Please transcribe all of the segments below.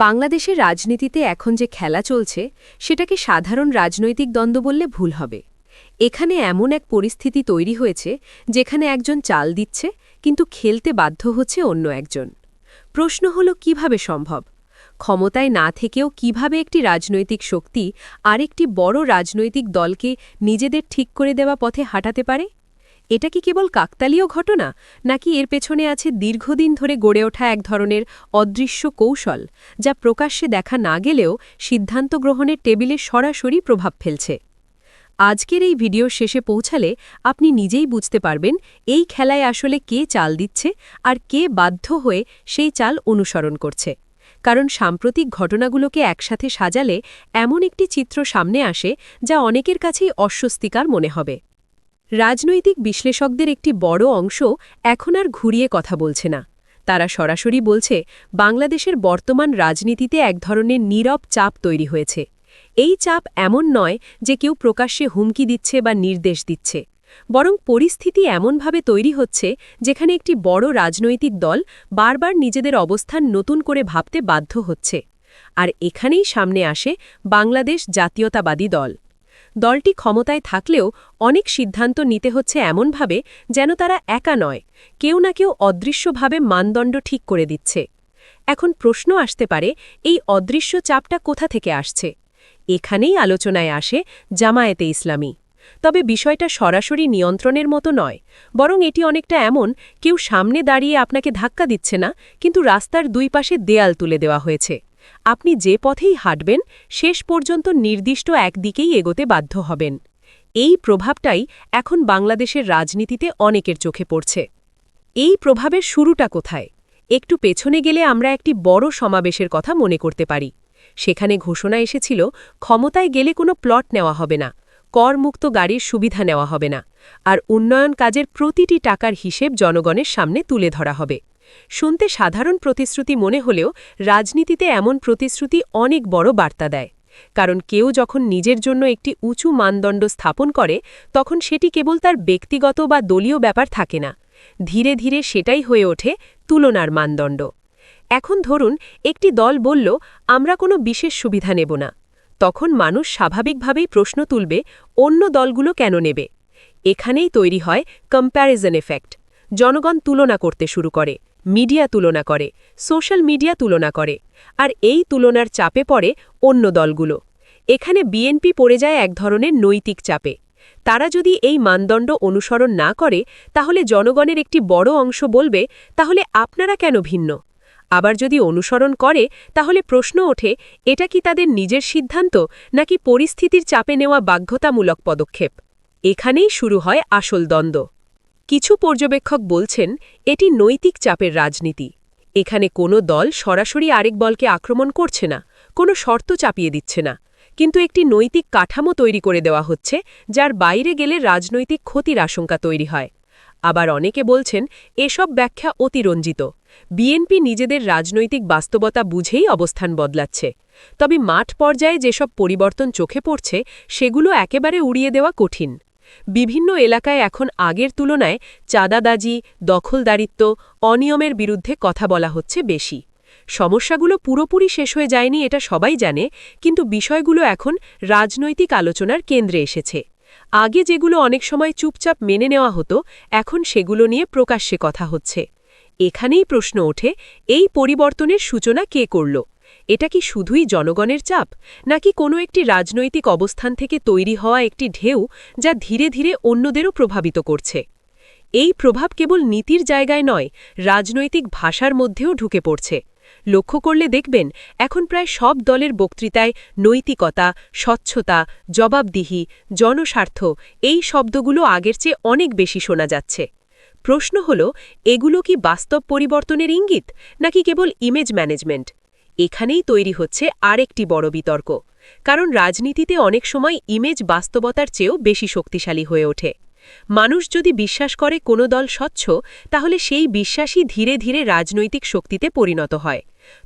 বাংলাদেশের রাজনীতিতে এখন যে খেলা চলছে সেটাকে সাধারণ রাজনৈতিক দ্বন্দ্ব বললে ভুল হবে। এখানে এমন এক পরিস্থিতি তৈরি হয়েছে যেখানে একজন চাল দিচ্ছে কিন্তু খেলতে বাধ্য হচ্ছে অন্য একজন। প্রশ্ন হলো কিভাবে সম্ভব? ক্ষমতায় না থেকেও কিভাবে একটি রাজনৈতিক শক্তি আরেকটি বড় রাজনৈতিক দলকে নিজেদের ঠিক করে দেওয়া পথে হাঁটাতে পারে? এটা কি কেবল কাকতালীয় ঘটনা, নাকি এর পেছনে আছে দীর্ঘদিন ধরে গড়ে ওঠা এক ধরনের অদৃশ্য কৌশল, যা প্রকাশ্যে দেখা না গেলেও সিদ্ধান্ত গ্রহণের টেবিলে সরাসরি প্রভাব ফেলছে? আজকের এই ভিডিওর শেষে পৌঁছালে আপনি নিজেই বুঝতে পারবেন এই খেলায় আসলে কে চাল দিচ্ছে আর কে বাধ্য হয়ে সেই চাল অনুসরণ করছে। কারণ সাম্প্রতিক ঘটনাগুলোকে একসাথে সাজালে এমন একটি চিত্র সামনে আসে যা অনেকের কাছেই অস্বস্তিকর মনে হবে। রাজনৈতিক বিশ্লেষকদের একটি বড় অংশ এখন আর ঘুরিয়ে কথা বলছে না। তারা সরাসরি বলছে বাংলাদেশের বর্তমান রাজনীতিতে এক ধরনের নীরব চাপ তৈরি হয়েছে। এই চাপ এমন নয় যে কেউ প্রকাশ্যে হুমকি দিচ্ছে বা নির্দেশ দিচ্ছে, বরং পরিস্থিতি এমনভাবে তৈরি হচ্ছে যেখানে একটি বড় রাজনৈতিক দল বারবার নিজেদের অবস্থান নতুন করে ভাবতে বাধ্য হচ্ছে। আর এখানেই সামনে আসে বাংলাদেশ জাতীয়তাবাদী দল। দলটি ক্ষমতায় থাকলেও অনেক সিদ্ধান্ত নিতে হচ্ছে এমনভাবে যেন তারা একা নয়, কেউ না কেউ অদৃশ্যভাবে মানদণ্ড ঠিক করে দিচ্ছে। এখন প্রশ্ন আসতে পারে, এই অদৃশ্য চাপটা কোথা থেকে আসছে? এখানেই আলোচনায় আসে জামায়াতে ইসলামী। তবে বিষয়টা সরাসরি নিয়ন্ত্রণের মতো নয়, বরং এটি অনেকটা এমন, কেউ সামনে দাঁড়িয়ে আপনাকে ধাক্কা দিচ্ছে না, কিন্তু রাস্তার দুই পাশে দেয়াল তুলে দেওয়া হয়েছে। আপনি যে পথেই হাঁটবেন শেষ পর্যন্ত নির্দিষ্ট একদিকেই এগোতে বাধ্য হবেন। এই প্রভাবটাই এখন বাংলাদেশের রাজনীতিতে অনেকের চোখে পড়ছে। এই প্রভাবের শুরুটা কোথায়? একটু পেছনে গেলে আমরা একটি বড় সমাবেশের কথা মনে করতে পারি। সেখানে ঘোষণা এসেছিল ক্ষমতায় গেলে কোনো প্লট নেওয়া হবে না, করমুক্ত গাড়ির সুবিধা নেওয়া হবে না, আর উন্নয়ন কাজের প্রতিটি টাকার হিসেব জনগণের সামনে তুলে ধরা হবে। শুনতে সাধারণ প্রতিশ্রুতি মনে হলেও রাজনীতিতে এমন প্রতিশ্রুতি অনেক বড় বার্তা দেয়। কারণ কেউ যখন নিজের জন্য একটি উঁচু মানদণ্ড স্থাপন করে তখন সেটি কেবল তার ব্যক্তিগত বা দলীয় ব্যাপার থাকে না, ধীরে ধীরে সেটাই হয়ে ওঠে তুলনার মানদণ্ড। এখন ধরুন একটি দল বলল আমরা কোনো বিশেষ সুবিধা নেব না, তখন মানুষ স্বাভাবিকভাবেই প্রশ্ন তুলবে অন্য দলগুলো কেন নেবে। এখানেই তৈরি হয় কম্প্যারিজন এফেক্ট। জনগণ তুলনা করতে শুরু করে, মিডিয়া তুলনা করে, সোশ্যাল মিডিয়া তুলনা করে, আর এই তুলনার চাপে পড়ে অন্য দলগুলো। এখানে বিএনপি পড়ে যায় এক ধরনের নৈতিক চাপে। তারা যদি এই মানদণ্ড অনুসরণ না করে তাহলে জনগণের একটি বড় অংশ বলবে তাহলে আপনারা কেন ভিন্ন। আবার যদি অনুসরণ করে তাহলে প্রশ্ন ওঠে এটা কি তাদের নিজের সিদ্ধান্ত নাকি পরিস্থিতির চাপে নেওয়া বাধ্যতামূলক পদক্ষেপ। এখানেই শুরু হয় আসল দ্বন্দ্ব। কিছু পর্যবেক্ষক বলছেন এটি নৈতিক চাপের রাজনীতি। এখানে কোনো দল সরাসরি আরেক দলকে আক্রমণ করছে না, কোনো শর্ত চাপিয়ে দিচ্ছে না, কিন্তু একটি নৈতিক কাঠামো তৈরি করে দেওয়া হচ্ছে যার বাইরে গেলে রাজনৈতিক ক্ষতির আশঙ্কা তৈরি হয়। আবার অনেকে বলছেন এসব ব্যাখ্যা অতিরঞ্জিত। বিএনপি নিজেদের রাজনৈতিক বাস্তবতা বুঝেই অবস্থান বদলাচ্ছে। তবে মাঠ পর্যায়ে যেসব পরিবর্তন চোখে পড়ছে সেগুলো একেবারে উড়িয়ে দেওয়া কঠিন। বিভিন্ন এলাকায় এখন আগের তুলনায় চাঁদাবাজি, দখলদারিত্ব, অনিয়মের বিরুদ্ধে কথা বলা হচ্ছে বেশি। সমস্যাগুলো পুরোপুরি শেষ হয়ে যায়নি এটা সবাই জানে, কিন্তু বিষয়গুলো এখন রাজনৈতিক আলোচনার কেন্দ্রে এসেছে। আগে যেগুলো অনেক সময় চুপচাপ মেনে নেওয়া হতো এখন সেগুলো নিয়ে প্রকাশ্যে কথা হচ্ছে। এখানেই প্রশ্ন ওঠে এই পরিবর্তনের সূচনা কে করল? এটা কি শুধুই জনগণের চাপ, নাকি কোনো একটি রাজনৈতিক অবস্থান থেকে তৈরি হওয়া একটি ঢেউ যা ধীরে ধীরে অন্যদেরও প্রভাবিত করছে? এই প্রভাব কেবল নীতির জায়গায় নয়, রাজনৈতিক ভাষার মধ্যেও ঢুকে পড়ছে। লক্ষ্য করলে দেখবেন এখন প্রায় সব দলের বক্তৃতায় নৈতিকতা, স্বচ্ছতা, জবাবদিহি, জনস্বার্থ এই শব্দগুলো আগের চেয়ে অনেক বেশি শোনা যাচ্ছে। প্রশ্ন হল এগুলো কি বাস্তব পরিবর্তনের ইঙ্গিত নাকি কেবল ইমেজ ম্যানেজমেন্ট? এখানেই তৈরি হচ্ছে আরেকটি বড় বিতর্ক। কারণ রাজনীতিতে অনেক সময় ইমেজ বাস্তবতার চেয়েও বেশি শক্তিশালী হয়ে ওঠে। মানুষ যদি বিশ্বাস করে কোনো দল স্বচ্ছ তাহলে সেই বিশ্বাসই ধীরে ধীরে রাজনৈতিক শক্তিতে পরিণত হয়।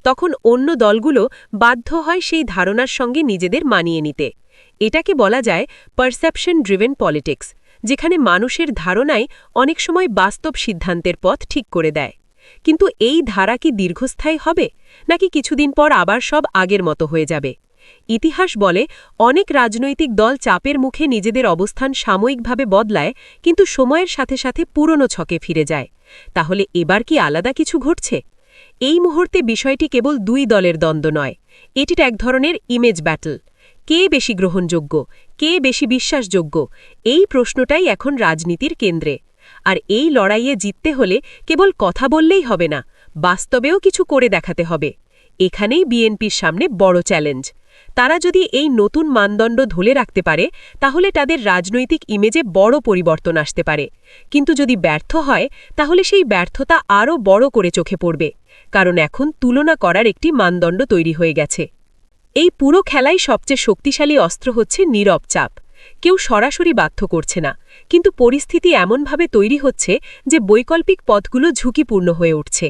তখন অন্য দলগুলো বাধ্য হয় সেই ধারণার সঙ্গে নিজেদের মানিয়ে নিতে। এটাকে বলা যায় পারসেপশন ড্রিভেন পলিটিক্স, যেখানে মানুষের ধারণাই অনেক সময় বাস্তব সিদ্ধান্তের পথ ঠিক করে দেয়। কিন্তু এই ধারা কি দীর্ঘস্থায়ী হবে, নাকি কিছুদিন পর আবার সব আগের মতো হয়ে যাবে? ইতিহাস বলে অনেক রাজনৈতিক দল চাপের মুখে নিজেদের অবস্থান সাময়িকভাবে বদলায়, কিন্তু সময়ের সাথে সাথে পুরনো ছকে ফিরে যায়। তাহলে এবার কি আলাদা কিছু ঘটছে? এই মুহূর্তে বিষয়টি কেবল দুই দলের দ্বন্দ্ব নয়, এটির এক ধরনের ইমেজ ব্যাটল। কে বেশি গ্রহণযোগ্য, কে বেশি বিশ্বাসযোগ্য, এই প্রশ্নটাই এখন রাজনীতির কেন্দ্রে। আর এই লড়াইয়ে জিততে হলে কেবল কথা বললেই হবে না, বাস্তবেও কিছু করে দেখাতে হবে। এখানেই বিএনপির সামনে বড় চ্যালেঞ্জ। তারা যদি এই নতুন মানদণ্ড ধরে রাখতে পারে, তাহলে তাদের রাজনৈতিক ইমেজে বড় পরিবর্তন আসতে পারে। কিন্তু যদি ব্যর্থ হয়, তাহলে সেই ব্যর্থতা আরও বড় করে চোখে পড়বে, কারণ এখন তুলনা করার একটি মানদণ্ড তৈরি হয়ে গেছে। এই পুরো খেলাই সবচেয়ে শক্তিশালী অস্ত্র হচ্ছে নীরব চাপ। কেউ সরাসরি বাধ্য করছে না, কিন্তু পরিস্থিতি এমনভাবে তৈরি হচ্ছে যে বৈকল্পিক পথগুলো ঝুঁকিপূর্ণ হয়ে উঠছে।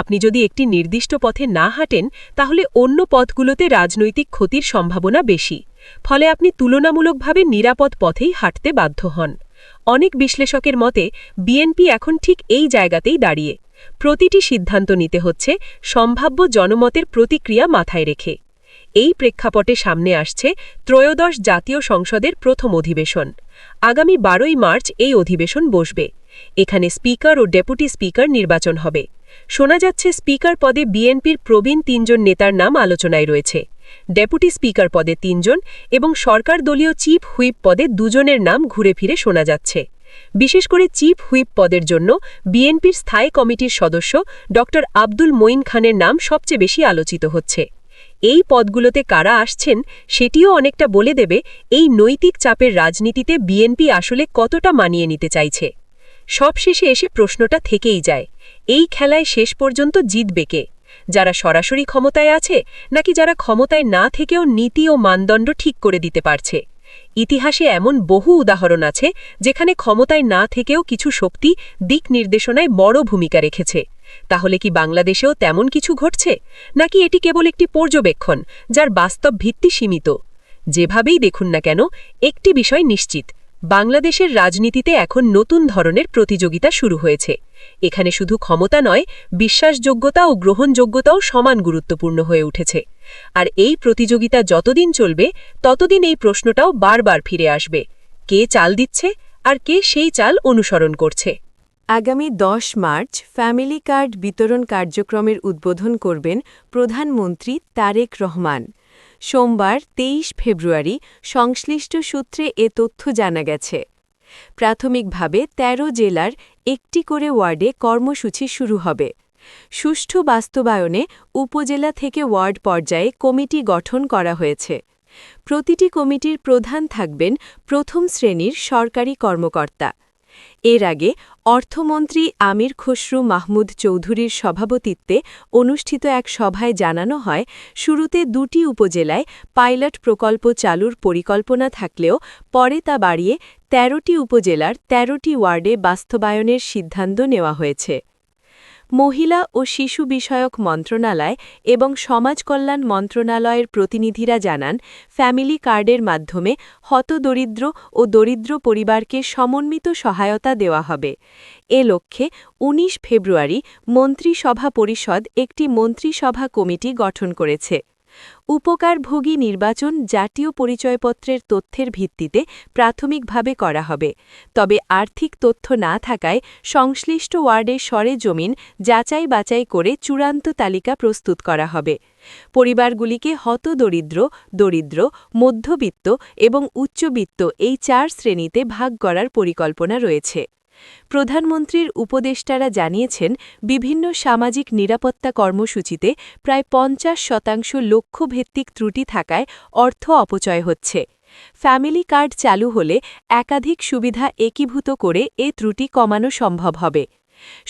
আপনি যদি একটি নির্দিষ্ট পথে না হাঁটেন, তাহলে অন্য পথগুলোতে রাজনৈতিক ক্ষতির সম্ভাবনা বেশি। ফলে আপনি তুলনামূলকভাবে নিরাপদ পথেই হাঁটতে বাধ্য হন। অনেক বিশ্লেষকের মতে বিএনপি এখন ঠিক এই জায়গাতেই দাঁড়িয়ে। প্রতিটি সিদ্ধান্ত নিতে হচ্ছে সম্ভাব্য জনমতের প্রতিক্রিয়া মাথায় রেখে। এই প্রেক্ষাপটে সামনে আসছে ত্রয়োদশ জাতীয় সংসদের প্রথম অধিবেশন। আগামী 12ই মার্চ এই অধিবেশন বসবে। এখানে স্পিকার ও ডেপুটি স্পিকার নির্বাচন হবে। শোনা যাচ্ছে স্পিকার পদে বিএনপির প্রবীণ 3 জন নেতার নাম আলোচনায় রয়েছে। ডেপুটি স্পিকার পদে 3 জন এবং সরকার দলীয় চিফ হুইপ পদে 2 জনের নাম ঘুরে ফিরে শোনা যাচ্ছে। বিশেষ করে চিফ হুইপ পদের জন্য বিএনপির স্থায়ী কমিটির সদস্য ড আব্দুল মঈন খানের নাম সবচেয়ে বেশি আলোচিত হচ্ছে। এই পদগুলোতে কারা আসছেন সেটিও অনেকটা বলে দেবে এই নৈতিক চাপের রাজনীতিতে বিএনপি আসলে কতটা মানিয়ে নিতে চাইছে। সবশেষে এসে প্রশ্নটা থেকেই যায়, এই খেলায় শেষ পর্যন্ত জিতবে কে? যারা সরাসরি ক্ষমতায় আছে, নাকি যারা ক্ষমতায় না থেকেও নীতি ও মানদণ্ড ঠিক করে দিতে পারছে? ইতিহাসে এমন বহু উদাহরণ আছে যেখানে ক্ষমতায় না থেকেও কিছু শক্তি দিক নির্দেশনায় বড় ভূমিকা রেখেছে। তাহলে কি বাংলাদেশেও তেমন কিছু ঘটছে, নাকি এটি কেবল একটি পর্যবেক্ষণ যার বাস্তব ভিত্তি সীমিত? যেভাবেই দেখুন না কেন, একটি বিষয় নিশ্চিত, বাংলাদেশের রাজনীতিতে এখন নতুন ধরনের প্রতিযোগিতা শুরু হয়েছে। এখানে শুধু ক্ষমতা নয়, বিশ্বাসযোগ্যতা ও গ্রহণযোগ্যতাও সমান গুরুত্বপূর্ণ হয়ে উঠেছে। আর এই প্রতিযোগিতা যতদিন চলবে, ততদিন এই প্রশ্নটাও বারবার ফিরে আসবে, কে চাল দিচ্ছে আর কে সেই চাল অনুসরণ করছে। আগামী 10 মার্চ ফ্যামিলি কার্ড বিতরণ কার্যক্রমের উদ্বোধন করবেন প্রধানমন্ত্রী তারেক রহমান। সোমবার 23 ফেব্রুয়ারি সংশ্লিষ্ট সূত্রে এ তথ্য জানা গেছে। প্রাথমিকভাবে 13 জেলার একটি করে ওয়ার্ডে কর্মসূচি শুরু হবে। সুষ্ঠু বাস্তবায়নে উপজেলা থেকে ওয়ার্ড পর্যায়ে কমিটি গঠন করা হয়েছে। প্রতিটি কমিটির প্রধান থাকবেন প্রথম শ্রেণীর সরকারি কর্মকর্তা। এর আগে অর্থমন্ত্রী আমির খসরু মাহমুদ চৌধুরীর সভাপতিত্বে অনুষ্ঠিত এক সভায় জানানো হয়, শুরুতে 2টি উপজেলায় পাইলট প্রকল্প চালুর পরিকল্পনা থাকলেও পরে তা বাড়িয়ে 13টি উপজেলার 13টি ওয়ার্ডে বাস্তবায়নের সিদ্ধান্ত নেওয়া হয়েছে। মহিলা ও শিশু বিষয়ক মন্ত্রণালয় এবং সমাজ কল্যাণ মন্ত্রণালয়ের প্রতিনিধিরা জানান, ফ্যামিলি কার্ডের মাধ্যমে হতদরিদ্র ও দরিদ্র পরিবারকে সমন্বিত সহায়তা দেওয়া হবে। এ লক্ষ্যে 19 ফেব্রুয়ারি মন্ত্রিসভা পরিষদ একটি মন্ত্রিসভা কমিটি গঠন করেছে। উপকারভোগী নির্বাচন জাতীয় পরিচয়পত্রের তথ্যের ভিত্তিতে প্রাথমিকভাবে করা হবে, তবে আর্থিক তথ্য না থাকায় সংশ্লিষ্ট ওয়ার্ডে সরেজমিন যাচাই বাছাই করে চূড়ান্ত তালিকা প্রস্তুত করা হবে। পরিবারগুলিকে হতদরিদ্র, দরিদ্র, মধ্যবিত্ত এবং উচ্চবিত্ত এই 4 শ্রেণীতে ভাগ করার পরিকল্পনা রয়েছে। প্রধানমন্ত্রীর উপদেষ্টারা জানিয়েছেন, বিভিন্ন সামাজিক নিরাপত্তা কর্মসূচিতে প্রায় 50% লক্ষ্যভিত্তিক ত্রুটি থাকায় অর্থ অপচয় হচ্ছে। ফ্যামিলি কার্ড চালু হলে একাধিক সুবিধা একীভূত করে এ ত্রুটি কমানো সম্ভব হবে।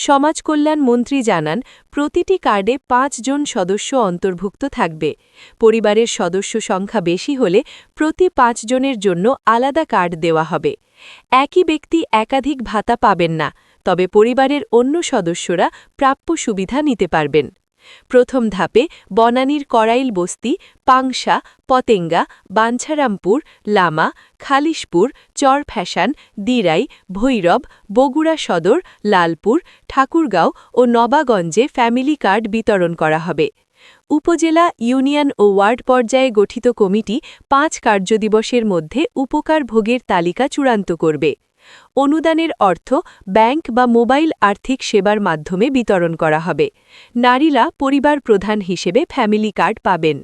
সমাজ কল্যাণ মন্ত্রী জানান, প্রতিটি কার্ডে 5 জন সদস্য অন্তর্ভুক্ত থাকবে। পরিবারের সদস্য সংখ্যা বেশি হলে প্রতি 5 জনের জন্য আলাদা কার্ড দেওয়া হবে। একই ব্যক্তি একাধিক ভাতা পাবেন না, তবে পরিবারের অন্য সদস্যরা প্রাপ্য সুবিধা নিতে পারবেন। প্রথম ধাপে বনানীর করাইল বস্তি, পাংশা, পতেঙ্গা, বাঞ্ছারামপুর, লামা, খালিশপুর, চরফ্যাশান, দিরাই, ভৈরব, বগুড়া সদর, লালপুর, ঠাকুরগাঁও ও নবাগঞ্জে ফ্যামিলি কার্ড বিতরণ করা হবে। উপজেলা, ইউনিয়ন ও ওয়ার্ড পর্যায়ে গঠিত কমিটি ৫ কার্যদিবসের মধ্যে উপকার ভোগের তালিকা চূড়ান্ত করবে। অনুদানের অর্থ ব্যাংক বা মোবাইল আর্থিক সেবার মাধ্যমে বিতরণ করা হবে। নারীরা পরিবার প্রধান হিসেবে ফ্যামিলি কার্ড পাবেন।